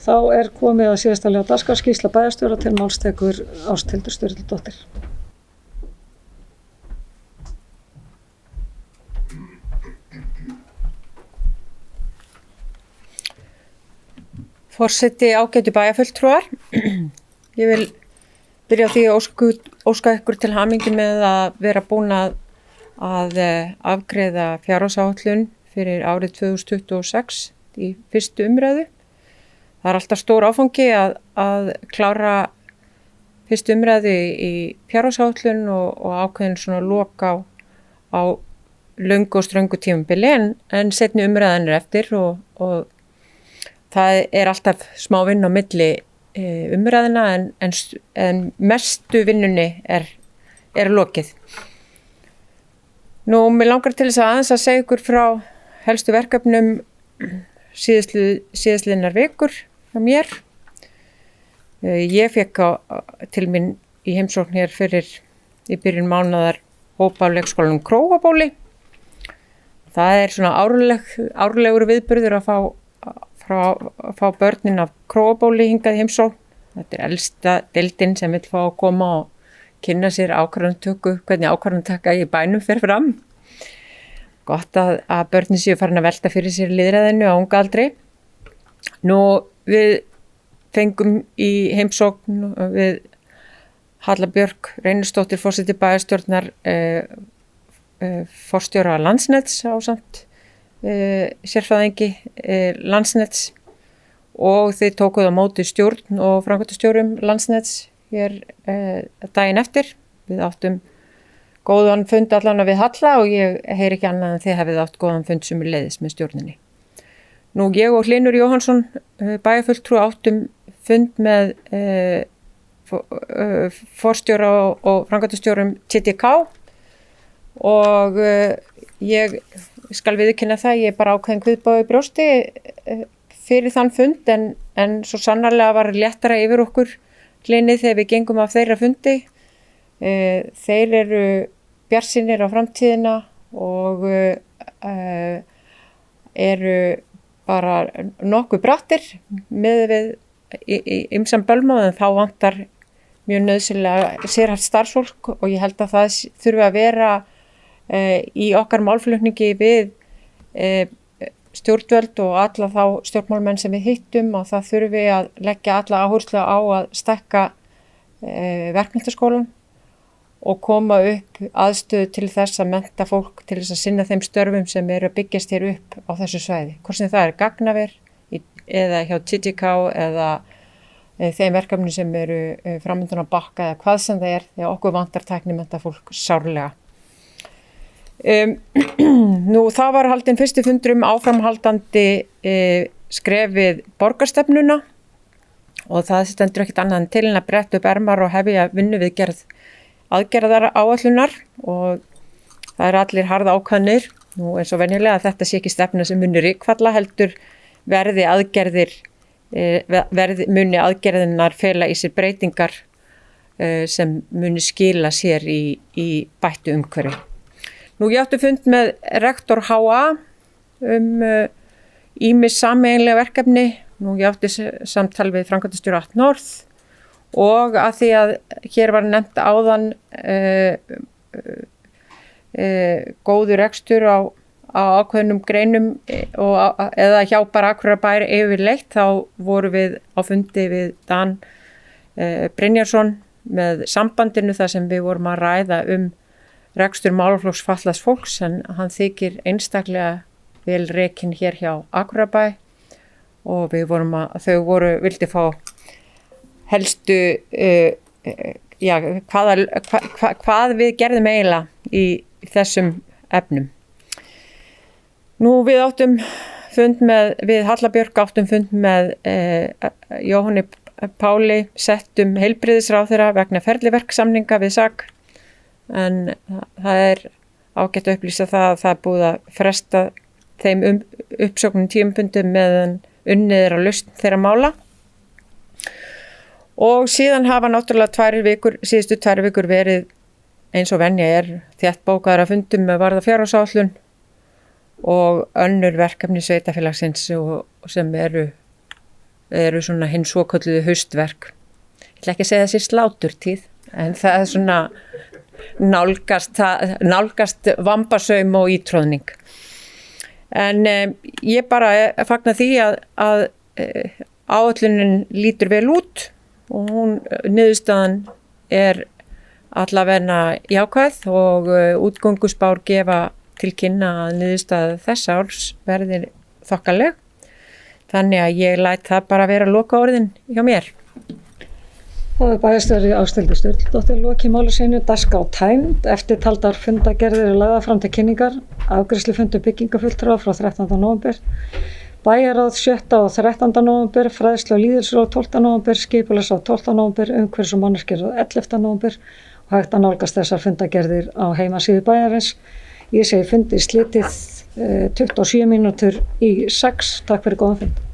þá komið að síðasta á dagskrá skýrsla bæjarstjóra til máls tekur Ásthildur Sturludóttir. Forseti, ágætu bæjarfulltrúar. Ég vil byrja á því að óska ykkur til hamingju með að vera búin að afgreiða fjárhagsáætlun fyrir árið 2026 í fyrstu umræðu. Það alltaf stór áfangi að klára fyrstu umræðu í fjárhagsáætlun og ákveðin svona lok á löngu og ströngu tímabili en seinni umræðan eftir og það alltaf smá vinn á milli umræðina en mestu vinnunni lokið. Nú, mig langar til þess að aðeins að segja ykkur frá helstu verkefnum síðastliðnar vikur hjá mér. Ég fékk til mín í heimsókn hér í byrjun mánaðar hóp af leikskólanum Króabóli. Það svona árlegur viðburður að fá börnin af Króabóli hingað í heimsókn. Þetta elsta deildin sem vill fá að koma og kynna sér ákvarðanatöku, hvernig ákvarðanataka í bænum fer fram. Gott að börnin séu farin að velta fyrir sér lýðræðinu á unga aldri. Nú, við fengum í heimsókn við Halla Björk Reynisdóttir forseti bæjarstjórnar forstjóra Landsnets ásamt sérfræðingi Landsnets og þau tókuð á móti stjórn og framkvæmdastjórum Landsnets hér daginn eftir. Við áttum góðan fund allan við Halla og ég heyri ekki annað en þið hafið átt góðan fund sömuleiðis með stjórninni. Nú, ég og Hlynur Jóhannsson bæjarfulltrúi áttum fund með forstjóra og framkvæmdastjórum TTK og ég skal viðurkenna það, ég bara ákveðin kviðbáði brjósti fyrir þann fund en svo sannarlega var léttara yfir okkur Hlynni þegar við gengum af þeirra fundi. Þeir eru bjartsýnir á framtíðina og eru bara nokkuð brattir með við ýmsan bölmóð en þá vantar mjög nauðsynlega sérhæft starfsfólk og ég held að það þurfi að vera í okkar málflutningi við stjórnvöld og alla þá stjórnmálamenn sem við hittum og það þurfi að leggja alla áherslu á að stækka verkmenntaskólann og koma upp aðstöðu til þess að mennta fólk til þess að sinna þeim störfum sem eru að byggjast hér upp á þessu svæði. Hvort sem það gagnaver eða hjá TTK eða þeim verkefni sem eru framöndan á Bakka eða hvað sem það þegar okkur vantar tæknimennta fólk sárlega. Nú, það var haldinn fyrsti fundur áframhaldandi skref við borgarstefnuna og það stendur ekkert annað en til en að bretta upp ermar og hefja vinnu við gerð aðgerðar áætlunar og það allir harða ákvæðnir. Nú, eins og venjulega að þetta sé ekki stefna sem muni rykfalla heldur muni aðgerðirnar fela í sér breytingar sem muni skila sér í bættu umhverfi. Nú, ég átti fund með rektor HA ýmis sameiginlega verkefni. Nú, ég átti samtal við framkvæmdastjóra North og að því að hér var nefnt áðan góður rekstur á ákveðnum greinum eða hjá bara Akureyrarbæ yfirleitt, þá voru við á fundi við Dan Brynjarsson með sambandinu þar sem við vorum að ræða rekstur málaflokks fatlaðs fólks en hann þykir einstaklega vel rekinn hér hjá Akureyrarbæ og við vorum vildi fá helstu hvað við gerðum eiginlega í þessum efnum. Nú, við áttum fund við Halla Björk áttum fund með Jóhanni Páli, settum heilbrigðisráðherra vegna ferliverksamninga við SAK en það ágætt að upplýsa það að það búið að fresta þeim uppsóknum tímabundum meðan unnið að lausn þeirra mála. Og síðan hafa náttúrulega síðustu 2 vikur verið eins og venja þétt bókaðar að fundum með varða fjárhagsáætlun og önnur verkefni sveitarfélagsins sem eru eru svona hinn svokölluðu haustverk. Ég ætla ekki að segja þessi sláturtíð, en það er svona nálgast vambasaum og ítróðning. En ég bara fagna því að áætlunin lítur vel út og niðurstaðan er allavega jákvæð og útgönguspár gefa til kynna að niðurstaða þessa árs verði þokkaleg. Þannig að ég læt það bara vera lokaorðin hjá mér. Það bæjarstjóri Ásthildur Sturludóttir lokið máli sínu, dagskrá tæmd, eftirtaldar fundagerðir lagðar fram til kynningar, afgreiðslufundur byggingafulltrúa frá 13. nóvember, bæjarráð 7. og 13. nóvember, fræðslu og lýðheilsuráð 12. nóvember, skipulagsráð 12. nóvember, umhverfis- og mannvirkjaráð 11. nóvember og hægt að nálgast þessar fundagerðir á heimasíðu bæjarins. Ég segi fundi slitið 27 mínútur í 6. Takk fyrir góðan fund.